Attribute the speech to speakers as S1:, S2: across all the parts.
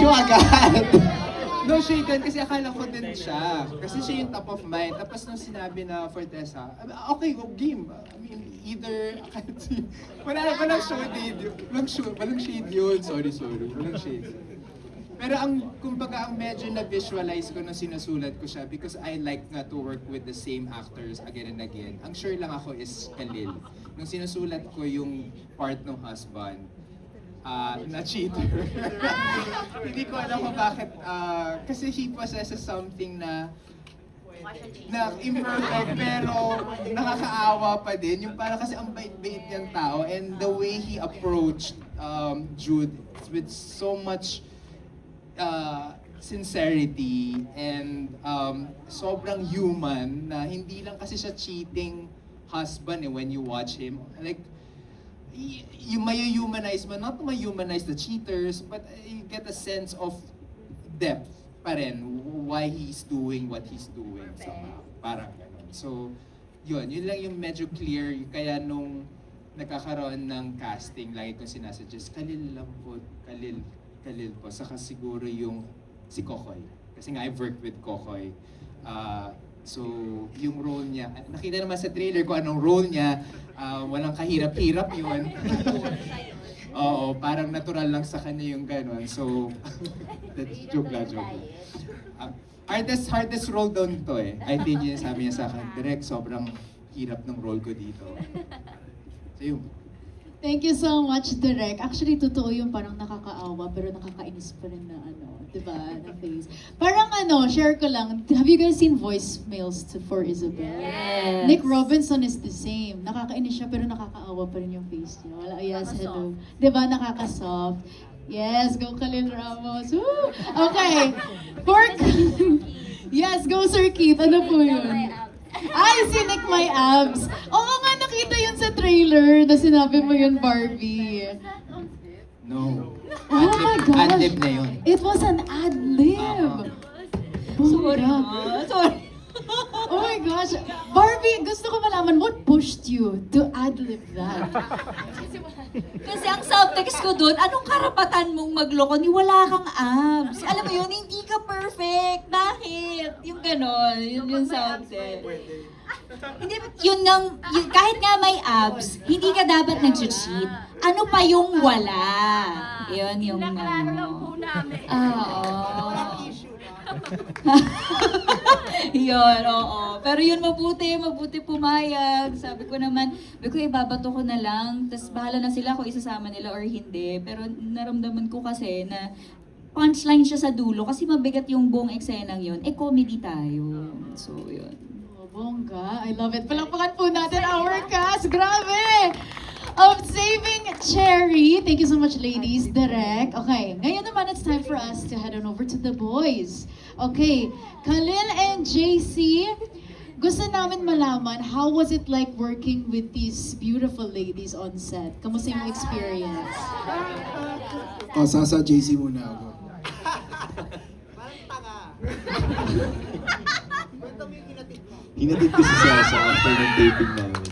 S1: nyo agad.
S2: No shade din kasi akala ko din siya. Kasi siya yung top of mind. Tapos nung sinabi na Fortesa, okay, go game. I mean, either, walang shade. Walang shade yun. Sorry. Walang shade. Pero kumbaga ang medyo na-visualize ko nung sinusulat ko siya because I like nga to work with the same actors again and again. Ang sure lang ako is Khalil. Nung sinusulat ko yung part ng husband, na cheater. Hindi ko alam kung bakit, kasi he possesses something na imperfect pero nakakaawa pa din. Yung para kasi ang bait-bait niyang tao and the way he approached Jude with so much sincerity and sobrang human na hindi lang kasi siya cheating husband when you watch him. Like, you may-humanize man, not to may-humanize the cheaters, but you get a sense of depth pa rin, why he's doing what he's doing somehow. Parang ganun. So, yun lang yung medyo clear, kaya nung nagkakaroon ng casting, lagi kong sinasuggest, Khalil lang po, Khalil po, saka siguro yung si Kokoy. Kasi nga, I've worked with Kokoy. So, yung role niya, nakita naman sa trailer kung anong role niya, walang kahirap-hirap yun. Oo, parang natural lang sa kanya yung gano'n. So, that's joke lang. Hardest role doon to eh. I think yun sabi niya sa akin, direct, sobrang hirap ng role ko dito. So yun.
S3: Thank you so much, Direk. Actually, totoo yung parang nakakaawa pero nakakainis pa rin na diba, na face. Parang share ko lang, have you guys seen voicemails for Isabel?
S4: Yes.
S3: Nick Robinson is the same. Nakakainis siya pero nakakaawa pa rin yung face niya. Wala, yes, hello. Diba, nakaka-soft. Yes, go Khalil Ramos. Woo! Okay. Yes, go Sir Keith. Ano po yun? Ay, sinik my abs. Oo nga, nakita yun sa trailer na sinabi mo yun, Barbie.
S2: No.
S3: Oh my gosh.
S2: Ad-lib na yun.
S3: It was an ad-lib.
S4: Sorry. Sorry.
S3: Oh my gosh. Barbie, gusto ko malaman, what pushed you to ad-lib that?
S4: Kasi ang subtext ko doon, anong karapatan mong magloko ni wala kang abs? Alam mo yun, hindi ka perfect. Bakit? Yung ganon, yun yung subtext. Hindi, kahit nga may abs, hindi ka dapat nag-cheat. Ano pa yung wala? Yun yung
S5: Nakalaro lang po namin.
S4: Oo. Yun, oo. Pero yun, mabuti pumayag. Sabi ko ibabato ko na lang, tapos bahala na sila kung isasama nila or hindi. Pero naramdaman ko kasi na punchline siya sa dulo kasi mabigat yung buong eksenang yun. Comedy tayo. So, yun.
S3: Oh, bongga. I love it. Palakpakan po natin our cast. Grabe! Of Saving Cherry. Thank you so much, ladies. Direk. Okay, ngayon naman it's time for us to head on over to the boys. Okay, Khalil and JC, gusto namin malaman, how was it like working with these beautiful ladies on set? Kamusta yung experience?
S1: Sasa JC muna ako.
S6: Hinatid ko si Sasa after ng taping namin.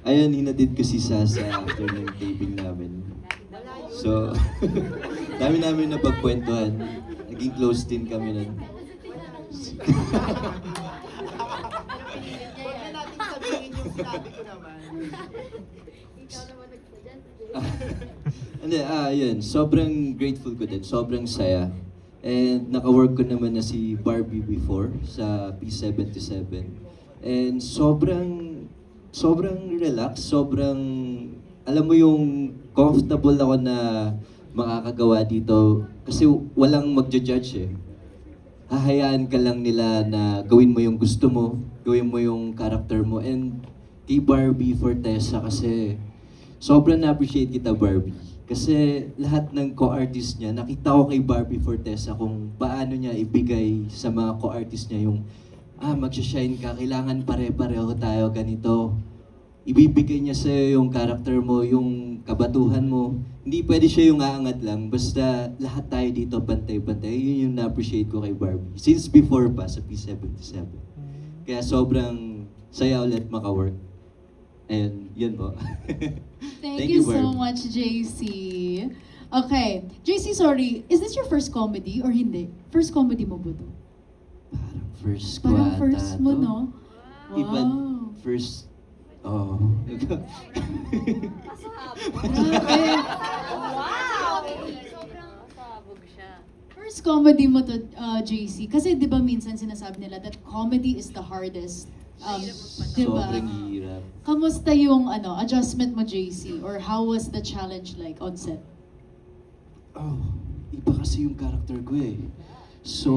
S6: Ayun, hinatid ko si Sasa after ng taping namin. So, dami namin napagkwentuhan. Naging close din kami nun. Yun. Sobrang grateful ko din. Sobrang saya. And naka-work ko naman na si Barbie before sa P77. And sobrang relax, alam mo yung comfortable ako na makakagawa dito kasi walang magja-judge eh. Hahayaan ka lang nila na gawin mo yung gusto mo, gawin mo yung character mo. And kay Barbie Fortesa kasi sobrang na-appreciate kita, Barbie. Kasi lahat ng co-artist niya, nakita ko kay Barbie Fortesa kung paano niya ibigay sa mga co-artist niya yung magsha-shine ka, kailangan pare-pareho tayo ganito. Ibibigay niya sa'yo yung character mo, yung kabatuhan mo. Hindi pwede siya yung aangat lang, basta lahat tayo dito pantay-pantay. Yun yung na-appreciate ko kay Barbie. Since before pa sa P77. Kaya sobrang saya ulit maka-work. And yun po.
S3: Thank you so
S6: Barbie.
S3: much, JC. Okay. JC, sorry. Is this your first comedy or hindi? First comedy mo ba to?
S6: Parang first ko
S3: Parang
S6: ata
S3: first mo,
S6: to.
S3: no?
S6: Iba,
S3: Wow.
S6: first, oh.
S3: Grabe. First comedy mo to, JC. Kasi di ba minsan sinasabi nila that comedy is the hardest. Di ba?
S6: Sobrang hirap.
S3: Kamusta yung adjustment mo, JC? Or how was the challenge like on set?
S6: Oh, iba kasi yung character ko eh. So,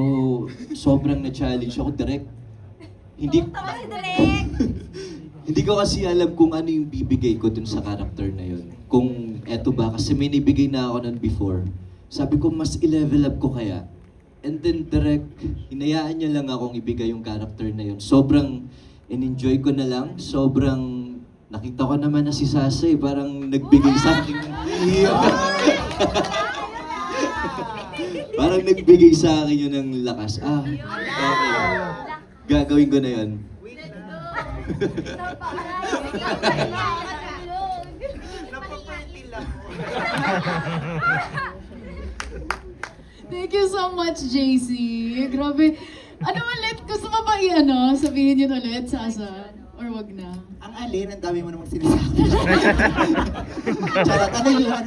S6: sobrang na-challenge ako direct. Hindi, hindi ko kasi alam kung ano yung bibigay ko dun sa character na yun. Kung eto ba, kasi may nibigay na ako nun before. Sabi ko, mas i-level up ko kaya. And then direct, hinayaan niya lang akong ibigay yung character na yun. Sobrang in-enjoy ko na lang. Sobrang nakita ko naman na si Sasa eh, parang nagbigay sa akin. Parang nagbigay sa akin yun ng lakas. Okay. Gagawin ko na yun.
S3: Thank you so much, JC. Grabe. Ano ulit? Gusto mo ba sabihin yun ulit, Sasa? Or wag na?
S1: Ang alin, ang dami mo namang sinasabi. Charot, ano po yun?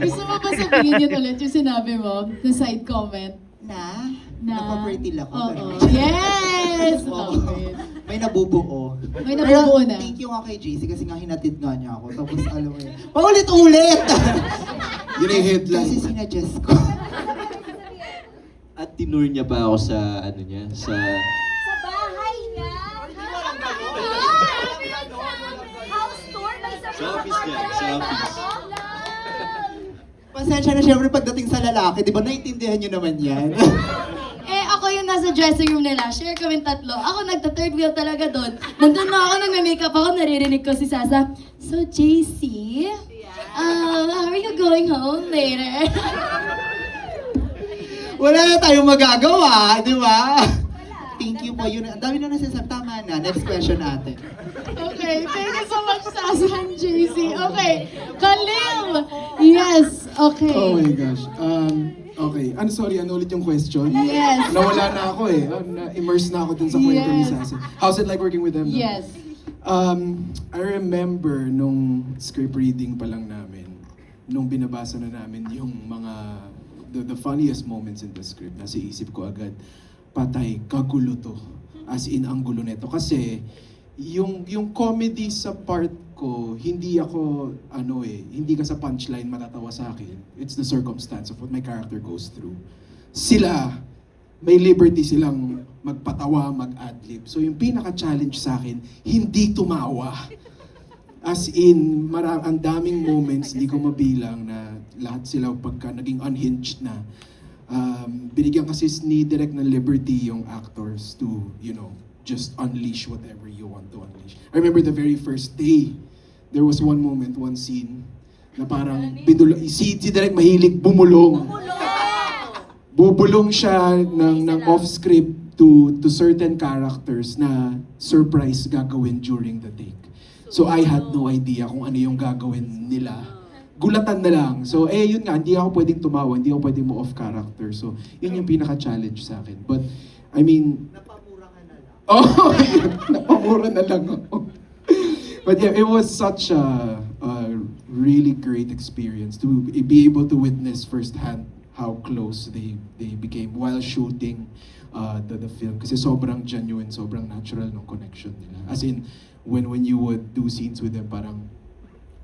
S3: Gusto mo ba sabihin yun ulit yung sinabi mo, the side comment?
S1: Na? Napapretty ako.
S3: Oo. Yes!
S1: Oo.
S3: Okay.
S1: May nabubuo.
S3: May nabubuo
S1: Pero,
S3: na.
S1: thank you nga kay JC kasi nga hinatid nga niya ako. Tapos alam mo yun, paulit-ulit! Yun yung headline. Kasi sinadjust ko.
S6: At tinur niya pa ako sa ano niya, sa
S4: Sa bahay niya. House tour by
S6: Sa office niya, sa office.
S1: Pasensya na syempre pagdating sa lalaki, di ba naiintindihan niyo naman yan?
S5: Eh, ako yung nasa dressing room nila. Share kami tatlo. Ako nagta-third wheel talaga doon. Nandun na ako, nagme-makeup ako, naririnig ko si Sasa. So, JC, how are you going home later?
S1: Wala na tayong magagawa, di ba? Thank you po. Yun, ang dami na nasasabi. Tama na. Next question natin.
S3: Okay, thank you so much, Sasa and JC. Okay, Khalil! Yes, okay.
S7: Oh my gosh. Okay. Sorry, ano ulit yung question?
S3: Yes.
S7: Nawala na ako eh. Na-immerse na ako dun sa kwento ni
S3: Yes.
S7: Sasa. How's it like working with them? no?
S3: Yes.
S7: I remember nung script reading pa lang namin, nung binabasa na namin yung mga the funniest moments in the script, nasa isip ko agad, patay, kagulo to. As in, ang gulo nito. Kasi, yung comedy sa part ko, hindi ako, hindi ka sa punchline matatawa sa akin. It's the circumstance of what my character goes through. Sila, may liberty silang magpatawa, mag-adlib. So yung pinaka-challenge sa akin, hindi tumawa. As in, ang daming moments, hindi ko mabilang na lahat sila pagka naging unhinged na. Binigyan kasi ni Direk ng liberty yung actors to, just unleash whatever you want to unleash. I remember the very first day, there was one moment, one scene, na parang si Direk mahilig bumulong. Bubulong siya ng off-script to certain characters na surprise gagawin during the take. So I had no idea kung ano yung gagawin nila. Gulatan na lang. So yun nga, hindi ako pwedeng tumawa, hindi ako pwedeng mo-off character. So yun yung pinaka-challenge sa akin. But I mean... Napamura ka na lang. Oh, napamura na lang ako. But yeah, it was such a really great experience to be able to witness firsthand how close they became while shooting the film. Kasi sobrang genuine, sobrang natural ng connection nila. As in, when you would do scenes with them, parang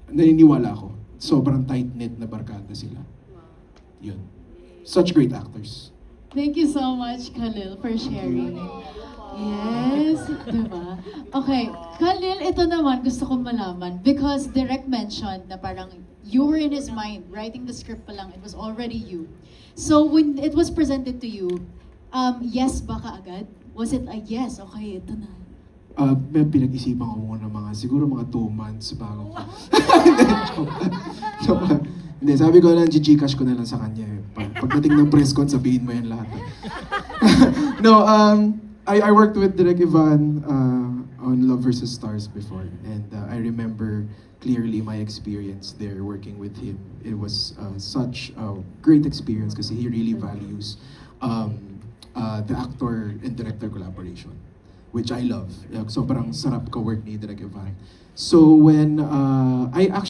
S7: naniniwala ako. Sobrang tight-knit na barkada sila. Yun. Such great actors.
S3: Thank you so much, Khalil, for sharing. Yes, diba? Okay, Khalil, ito naman gusto kong malaman because Direk mentioned na parang you were in his mind, writing the script pa lang, it was already you. So when it was presented to you, yes ba ka agad? Was it a yes? Okay, ito na.
S7: May pinag-isipan ko muna siguro mga 2 months bago ko. Hindi, sabi ko lang, Gcash ko na lang sa kanya. Pagdating ng press con, sabihin mo yan lahat. No, I worked with Direk Ivan on Love vs. Stars before. And I remember clearly my experience there working with him. It was such a great experience kasi he really values the actor and director collaboration, which I love. Sobrang sarap ka-work ni Direk Ivan. So when I actually